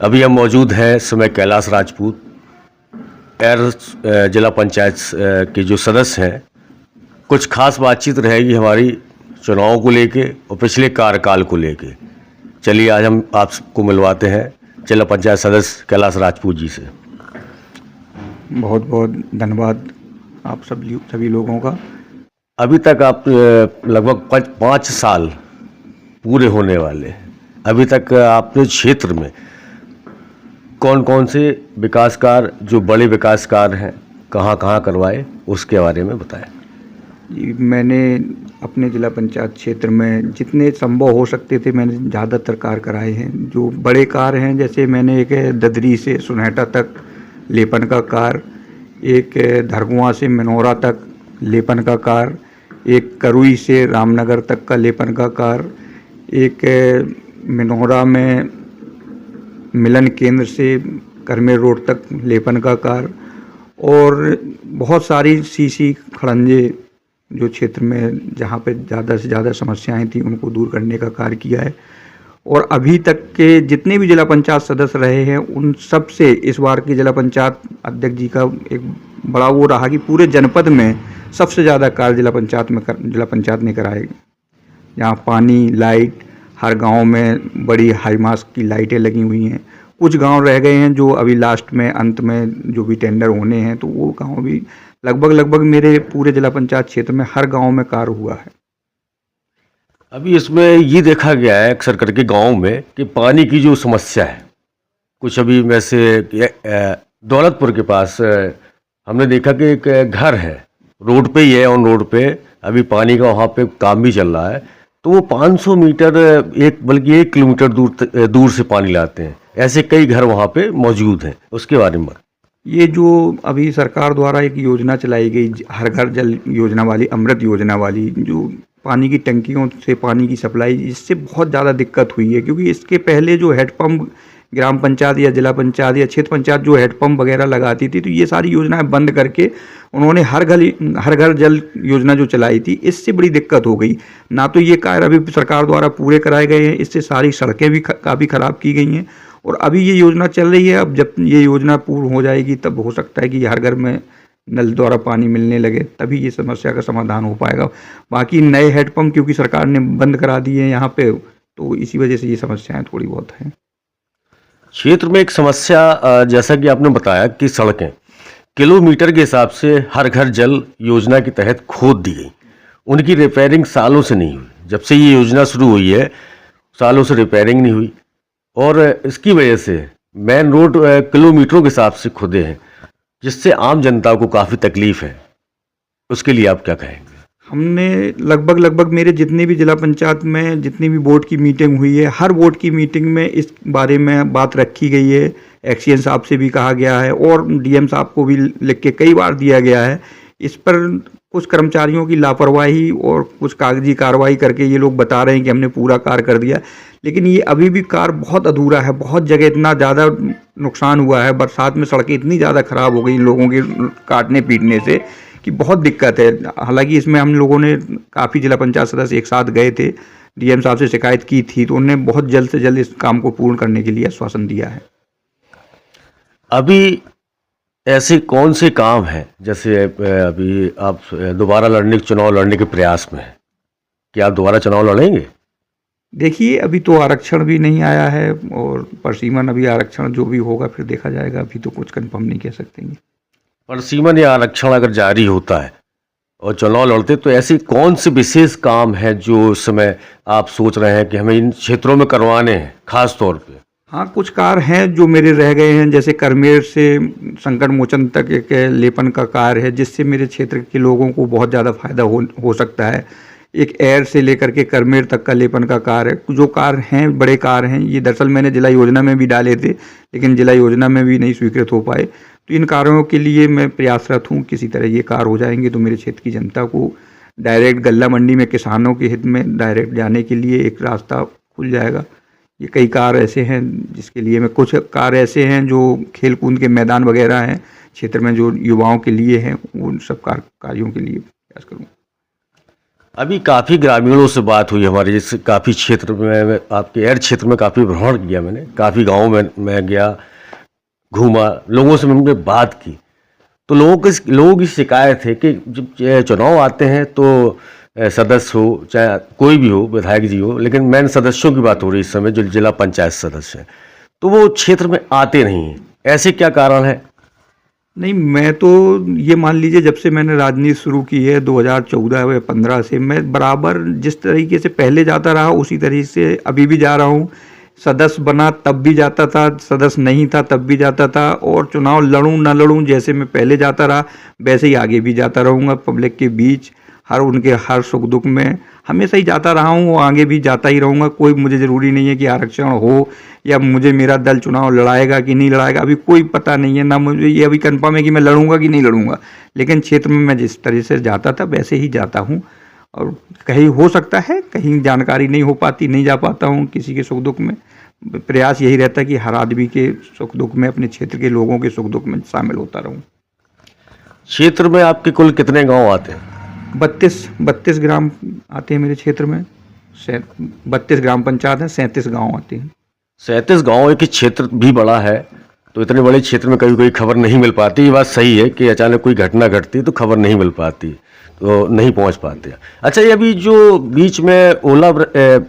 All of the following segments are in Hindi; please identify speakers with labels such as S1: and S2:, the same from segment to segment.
S1: अभी हम मौजूद हैं इस समय कैलाश राजपूत जिला पंचायत के जो सदस्य हैं। कुछ खास बातचीत रहेगी हमारी चुनाव को लेके और पिछले कार्यकाल को लेके। चलिए आज हम आपको मिलवाते हैं जिला पंचायत सदस्य कैलाश राजपूत जी से।
S2: बहुत बहुत धन्यवाद आप सभी लोगों का।
S1: अभी तक आप लगभग 5 साल पूरे होने वाले, अभी तक आपने क्षेत्र में कौन कौन से विकास कार्य, जो बड़े विकास कार्य हैं, कहाँ कहाँ करवाए, उसके बारे में बताएं।
S2: मैंने अपने जिला पंचायत क्षेत्र में जितने संभव हो सकते थे मैंने ज़्यादातर कार्य कराए हैं। जो बड़े कार्य हैं, जैसे मैंने एक ददरी से सुनहटा तक लेपन का कार्य, एक धरगुआ से मिनौरा तक लेपन का कार्य, एक करुई से रामनगर तक का लेपन का कार्य, एक मिनौरा में मिलन केंद्र से करमेर रोड तक लेपन का कार्य, और बहुत सारी सीसी खड़ंजे जो क्षेत्र में जहाँ पे ज़्यादा से ज़्यादा समस्याएं थी उनको दूर करने का कार्य किया है। और अभी तक के जितने भी जिला पंचायत सदस्य रहे हैं उन सब से इस बार की जिला पंचायत अध्यक्ष जी का एक बड़ा वो रहा कि पूरे जनपद में सबसे ज़्यादा कार्य जिला पंचायत ने कराए। यहाँ पानी, लाइट, हर गांव में बड़ी हाई मास्क की लाइटें लगी हुई हैं। कुछ गांव रह गए हैं जो अभी लास्ट में अंत में जो भी टेंडर होने हैं, तो वो गांव भी लगभग मेरे पूरे जिला पंचायत क्षेत्र में हर गांव में कार्य हुआ है।
S1: अभी इसमें ये देखा गया है अक्सर करके गांव में कि पानी की जो समस्या है, कुछ अभी वैसे दौलतपुर के पास हमने देखा कि एक घर है, रोड पे ही है, ऑन रोड पे अभी पानी का वहाँ पे काम भी चल रहा है, तो वो 500 मीटर बल्कि 1 किलोमीटर दूर से पानी लाते हैं। ऐसे कई घर वहाँ पे मौजूद हैं, उसके बारे में।
S2: ये जो अभी सरकार द्वारा एक योजना चलाई गई, हर घर जल योजना वाली, अमृत योजना वाली, जो पानी की टंकियों से पानी की सप्लाई, इससे बहुत ज़्यादा दिक्कत हुई है। क्योंकि इसके पहले जो हेडपम्प ग्राम पंचायत या जिला पंचायत या क्षेत्र पंचायत जो हेडपम्प वगैरह लगाती थी, तो ये सारी योजनाएं बंद करके उन्होंने हर घर जल योजना जो चलाई थी, इससे बड़ी दिक्कत हो गई। ना तो ये कार्य अभी सरकार द्वारा पूरे कराए गए हैं, इससे सारी सड़कें भी काफ़ी ख़राब की गई हैं। और अभी ये योजना चल रही है, अब जब ये योजना पूर्ण हो जाएगी तब हो सकता है कि हर घर में नल द्वारा पानी मिलने लगे, तभी ये समस्या का समाधान हो पाएगा। बाकी नए हेडपम्प क्योंकि सरकार ने बंद करा दिए हैं यहाँ पे, तो इसी वजह से ये समस्याएं थोड़ी बहुत हैं।
S1: क्षेत्र में एक समस्या जैसा कि आपने बताया कि सड़कें किलोमीटर के हिसाब से हर घर जल योजना के तहत खोद दी गई, उनकी रिपेयरिंग सालों से नहीं हुई। जब से ये योजना शुरू हुई है सालों से रिपेयरिंग नहीं हुई, और इसकी वजह से मेन रोड किलोमीटरों के हिसाब से खुदे हैं, जिससे आम जनता को काफ़ी तकलीफ है। उसके लिए आप क्या कहेंगे? हमने
S2: लगभग मेरे जितने भी जिला पंचायत में जितनी भी बोर्ड की मीटिंग हुई है, हर बोर्ड की मीटिंग में इस बारे में बात रखी गई है। एक्सीएन साहब से भी कहा गया है और डीएम साहब को भी लिख के कई बार दिया गया है। इस पर कुछ कर्मचारियों की लापरवाही और कुछ कागजी कार्रवाई करके ये लोग बता रहे हैं कि हमने पूरा कार्य कर दिया, लेकिन ये अभी भी कार्य बहुत अधूरा है। बहुत जगह इतना ज़्यादा नुकसान हुआ है, बरसात में सड़कें इतनी ज़्यादा ख़राब हो गई लोगों के काटने पीटने से कि बहुत दिक्कत है। हालांकि इसमें हम लोगों ने काफ़ी जिला पंचायत सदस्य एक साथ गए थे, डीएम साहब से शिकायत की थी, तो उन्होंने बहुत जल्द से जल्द इस काम को पूर्ण करने के लिए आश्वासन दिया है।
S1: अभी ऐसे कौन से काम हैं, जैसे अभी आप दोबारा चुनाव लड़ने के प्रयास में हैं, क्या आप दोबारा चुनाव लड़ेंगे?
S2: देखिए, अभी तो आरक्षण भी नहीं आया है और परसीमन अभी आरक्षण जो भी होगा फिर देखा जाएगा। अभी तो कुछ कंफर्म नहीं कह सकते।
S1: परसीमन या आरक्षण अगर जारी होता है और चुनाव लड़ते, तो ऐसे कौन से विशेष काम हैं जो उस समय आप सोच रहे हैं कि हमें इन क्षेत्रों में करवाने हैं खास तौर पे?
S2: हाँ, कुछ कार्य हैं जो मेरे रह गए हैं, जैसे करमेर से संकट मोचन तक एक लेपन का कार्य है, जिससे मेरे क्षेत्र के लोगों को बहुत ज़्यादा फायदा हो सकता है। एक एयर से लेकर के करमेर तक का लेपन का कार्य, जो कार्य हैं बड़े कार्य हैं, ये दरअसल मैंने जिला योजना में भी डाले थे, लेकिन जिला योजना में भी नहीं स्वीकृत हो पाए। तो इन कार्यों के लिए मैं प्रयासरत हूँ, किसी तरह ये कार्य हो जाएंगे तो मेरे क्षेत्र की जनता को डायरेक्ट गल्ला मंडी में किसानों के हित में डायरेक्ट जाने के लिए एक रास्ता खुल जाएगा। ये कई कार्य ऐसे हैं जिसके लिए मैं, कुछ कार्य ऐसे हैं जो खेल कूद के मैदान वगैरह हैं क्षेत्र में जो युवाओं के लिए हैं, उन सब कार्यों के लिए प्रयास करूँगा।
S1: अभी काफ़ी ग्रामीणों से बात हुई हमारे, जैसे काफ़ी क्षेत्र में आपके एयर क्षेत्र में काफ़ी भ्रमण किया मैंने, काफ़ी गाँव में मैं गया, घूमा, लोगों से मैंने बात की। तो लोगों की शिकायत है कि जब चुनाव आते हैं तो सदस्य हो चाहे कोई भी हो, विधायक जी हो, लेकिन मेन सदस्यों की बात हो रही है इस समय, जो जिला पंचायत सदस्य हैं, तो वो क्षेत्र में आते नहीं हैं। ऐसे क्या कारण है?
S2: नहीं, मैं तो ये मान लीजिए जब से मैंने राजनीति शुरू की है 2014 या 15 से, मैं बराबर जिस तरीके से पहले जाता रहा उसी तरीके से अभी भी जा रहा हूँ। सदस्य बना तब भी जाता था, सदस्य नहीं था तब भी जाता था, और चुनाव लड़ूं ना लड़ूं जैसे मैं पहले जाता रहा वैसे ही आगे भी जाता रहूँगा। पब्लिक के बीच उनके हर सुख दुख में हमेशा ही जाता रहा हूँ, आगे भी जाता ही रहूँगा। कोई मुझे ज़रूरी नहीं है कि आरक्षण हो या मुझे मेरा दल चुनाव लड़ाएगा कि नहीं लड़ाएगा, अभी कोई पता नहीं है, ना मुझे ये अभी कन्फर्म है कि मैं लड़ूंगा कि नहीं लड़ूंगा। लेकिन क्षेत्र में मैं जिस तरह से जाता था वैसे ही जाता हूँ, और कहीं हो सकता है कहीं जानकारी नहीं हो पाती, नहीं जा पाता हूँ किसी के सुख दुख में। प्रयास यही रहता है कि हर आदमी के सुख दुख में, अपने क्षेत्र के लोगों के सुख दुख में शामिल होता रहूँ।
S1: क्षेत्र में आपके कुल कितने गांव आते हैं?
S2: 32 ग्राम आते हैं मेरे क्षेत्र में। 32 ग्राम पंचायत है, 37 गाँव आते हैं।
S1: 37 गाँव है कि क्षेत्र भी बड़ा है, तो इतने बड़े क्षेत्र में कभी कोई खबर नहीं मिल पाती। ये बात सही है कि अचानक कोई घटना घटती है तो खबर नहीं मिल पाती, तो नहीं पहुंच पाते। अच्छा, ये अभी जो बीच में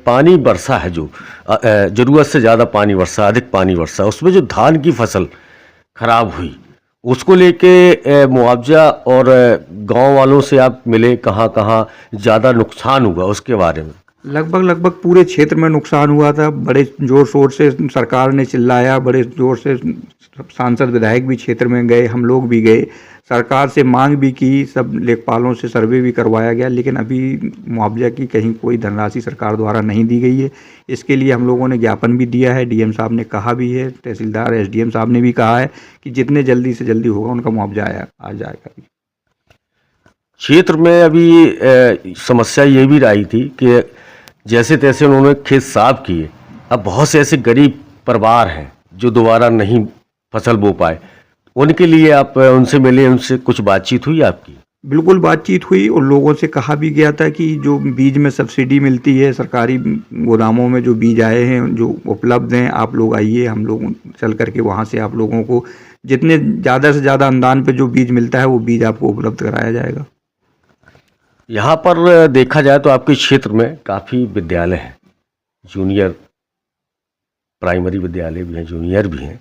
S1: पानी वर्षा है, जो ज़रूरत से ज़्यादा पानी वर्षा, अधिक पानी वर्षा, उसमें जो धान की फसल खराब हुई, उसको लेके मुआवजा और गांव वालों से आप मिले, कहाँ कहाँ ज़्यादा नुकसान हुआ उसके बारे में?
S2: लगभग पूरे क्षेत्र में नुकसान हुआ था। बड़े जोर शोर से सरकार ने चिल्लाया, बड़े जोर से सांसद विधायक भी क्षेत्र में गए, हम लोग भी गए, सरकार से मांग भी की, सब लेखपालों से सर्वे भी करवाया गया, लेकिन अभी मुआवजा की कहीं कोई धनराशि सरकार द्वारा नहीं दी गई है। इसके लिए हम लोगों ने ज्ञापन भी दिया है, डीएम साहब ने कहा भी है, तहसीलदार एसडीएम साहब ने भी कहा है कि जितने जल्दी से जल्दी होगा उनका मुआवजा आ जाएगा।
S1: क्षेत्र में अभी समस्या ये भी रही थी कि जैसे तैसे उन्होंने खेत साफ किए, अब बहुत से ऐसे गरीब परिवार हैं जो दोबारा नहीं फसल बो पाए, उनके लिए आप उनसे मिले, उनसे कुछ बातचीत हुई आपकी?
S2: बिल्कुल बातचीत हुई, और लोगों से कहा भी गया था कि जो बीज में सब्सिडी मिलती है, सरकारी गोदामों में जो बीज आए हैं, जो उपलब्ध हैं, आप लोग आइए, हम लोग चल करके वहाँ से आप लोगों को जितने ज़्यादा से ज़्यादा अनुदान पे जो बीज मिलता है वो बीज आपको उपलब्ध कराया जाएगा।
S1: यहाँ पर देखा जाए तो आपके क्षेत्र में काफ़ी विद्यालय हैं, जूनियर प्राइमरी विद्यालय भी हैं, जूनियर भी हैं,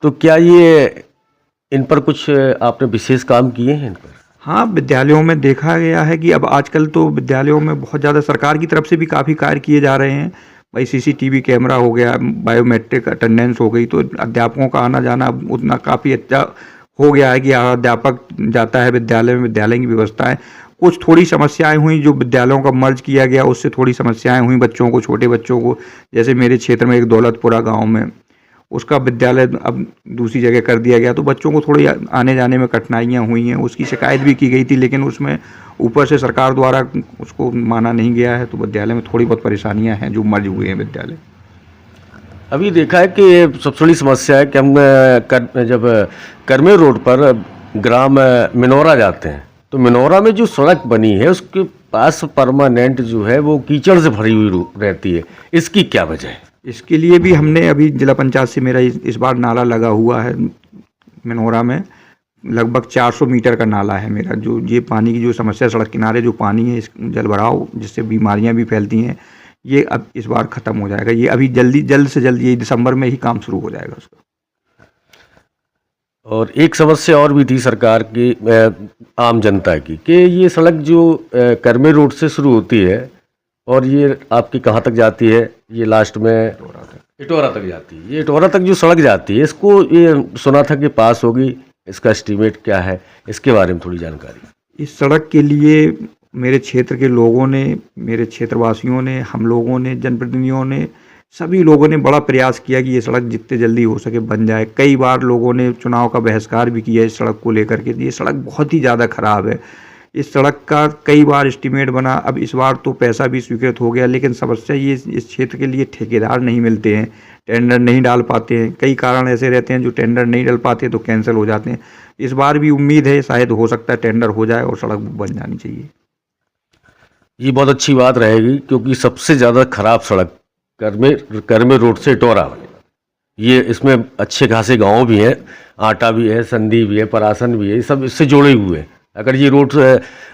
S1: तो क्या ये इन पर कुछ आपने विशेष काम किए हैं इन पर?
S2: हाँ, विद्यालयों में देखा गया है कि अब आजकल तो विद्यालयों में बहुत ज़्यादा सरकार की तरफ से भी काफ़ी कार्य किए जा रहे हैं। भाई सीसीटीवी कैमरा हो गया, बायोमेट्रिक अटेंडेंस हो गई, तो अध्यापकों का आना जाना उतना काफ़ी अच्छा हो गया है कि अध्यापक जाता है विद्यालय में, विद्यालय की व्यवस्थाएं। कुछ थोड़ी समस्याएं हुई, जो विद्यालयों का मर्ज किया गया उससे थोड़ी समस्याएं हुई बच्चों को, छोटे बच्चों को। जैसे मेरे क्षेत्र में एक दौलतपुरा गाँव में उसका विद्यालय अब दूसरी जगह कर दिया गया, तो बच्चों को थोड़ी आने जाने में कठिनाइयाँ हुई हैं। उसकी शिकायत भी की गई थी, लेकिन उसमें ऊपर से सरकार द्वारा उसको माना नहीं गया है, तो विद्यालय में थोड़ी बहुत परेशानियाँ हैं जो मर्ज हुए हैं विद्यालय।
S1: अभी देखा है कि सबसे बड़ी समस्या है कि हम जब करमे रोड पर ग्राम मिनौरा जाते हैं, तो मिनौरा में जो सड़क बनी है उसके पास परमानेंट जो है वो कीचड़ से भरी हुई रहती है, इसकी क्या वजह है?
S2: इसके लिए भी हमने अभी जिला पंचायत से मेरा इस बार नाला लगा हुआ है मिनौरा में। लगभग 400 मीटर का नाला है मेरा। जो ये पानी की जो समस्या, सड़क किनारे जो पानी है, इस जल भराव जिससे बीमारियां भी फैलती हैं, ये अब इस बार ख़त्म हो जाएगा। ये अभी जल्द से जल्द ये दिसंबर में ही काम शुरू हो जाएगा उसका।
S1: और एक समस्या और भी थी सरकार की, आम जनता की, कि ये सड़क जो करमे रोड से शुरू होती है और ये आपकी कहाँ तक जाती है, ये लास्ट में इटोरा तक जाती है। ये इटोरा तक जो सड़क जाती है, इसको ये सुना था कि पास होगी, इसका एस्टीमेट क्या है, इसके बारे में थोड़ी जानकारी।
S2: इस सड़क के लिए मेरे क्षेत्र के लोगों ने, मेरे क्षेत्रवासियों ने, हम लोगों ने, जनप्रतिनिधियों ने, सभी लोगों ने बड़ा प्रयास किया कि ये सड़क जितने जल्दी हो सके बन जाए। कई बार लोगों ने चुनाव का बहिष्कार भी किया इस सड़क को लेकर के। ये सड़क बहुत ही ज़्यादा ख़राब है। इस सड़क का कई बार एस्टीमेट बना, अब इस बार तो पैसा भी स्वीकृत हो गया, लेकिन समस्या ये इस क्षेत्र के लिए ठेकेदार नहीं मिलते हैं, टेंडर नहीं डाल पाते हैं। कई कारण ऐसे रहते हैं जो टेंडर नहीं डाल पाते तो कैंसिल हो जाते हैं। इस बार भी उम्मीद है शायद हो सकता है टेंडर हो जाए और सड़क बन जानी चाहिए।
S1: ये बहुत अच्छी बात रहेगी, क्योंकि सबसे ज़्यादा खराब सड़क करमे रोड से इटौरा वाली, ये इसमें अच्छे खासे गांव भी हैं, आटा भी है, संधी भी है, परासन भी है, ये सब इससे जुड़े हुए हैं। अगर ये रोड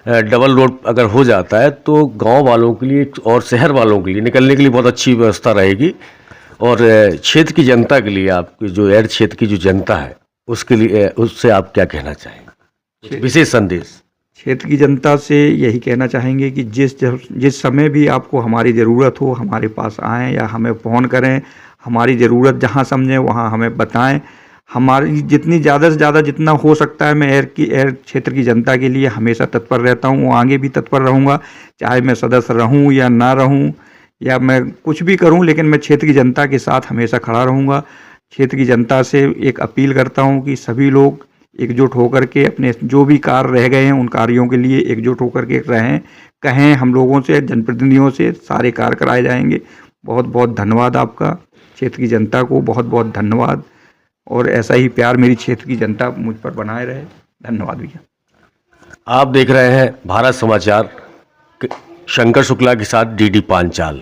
S1: डबल रोड अगर हो जाता है तो गांव वालों के लिए और शहर वालों के लिए निकलने के लिए बहुत अच्छी व्यवस्था रहेगी। और क्षेत्र की जनता के लिए, आपकी जो एयर क्षेत्र की जो जनता है उसके लिए, उससे आप क्या कहना चाहेंगे, कुछ विशेष संदेश?
S2: क्षेत्र की जनता से यही कहना चाहेंगे कि जिस समय भी आपको हमारी ज़रूरत हो, हमारे पास आएँ या हमें फ़ोन करें। हमारी ज़रूरत जहाँ समझें वहाँ हमें बताएं। हमारी जितनी ज़्यादा से ज़्यादा जितना हो सकता है, मैं एयर क्षेत्र की जनता के लिए हमेशा तत्पर रहता हूँ, आगे भी तत्पर रहूँगा। चाहे मैं सदस्य रहूँ या ना रहूँ, या मैं कुछ भी करूँ, लेकिन मैं क्षेत्र की जनता के साथ हमेशा खड़ा रहूँगा। क्षेत्र की जनता से एक अपील करता हूँ कि सभी लोग एकजुट होकर के अपने जो भी कार्य रह गए हैं उन कार्यों के लिए एकजुट होकर के रहें। कहें हम लोगों से, जनप्रतिनिधियों से, सारे कार्य कराए जाएंगे। बहुत बहुत धन्यवाद आपका। क्षेत्र की जनता को बहुत बहुत धन्यवाद, और ऐसा ही प्यार मेरी क्षेत्र की जनता मुझ पर बनाए रहे। धन्यवाद भैया।
S1: आप देख रहे हैं भारत समाचार, शंकर शुक्ला के साथ डीडी पांचाल।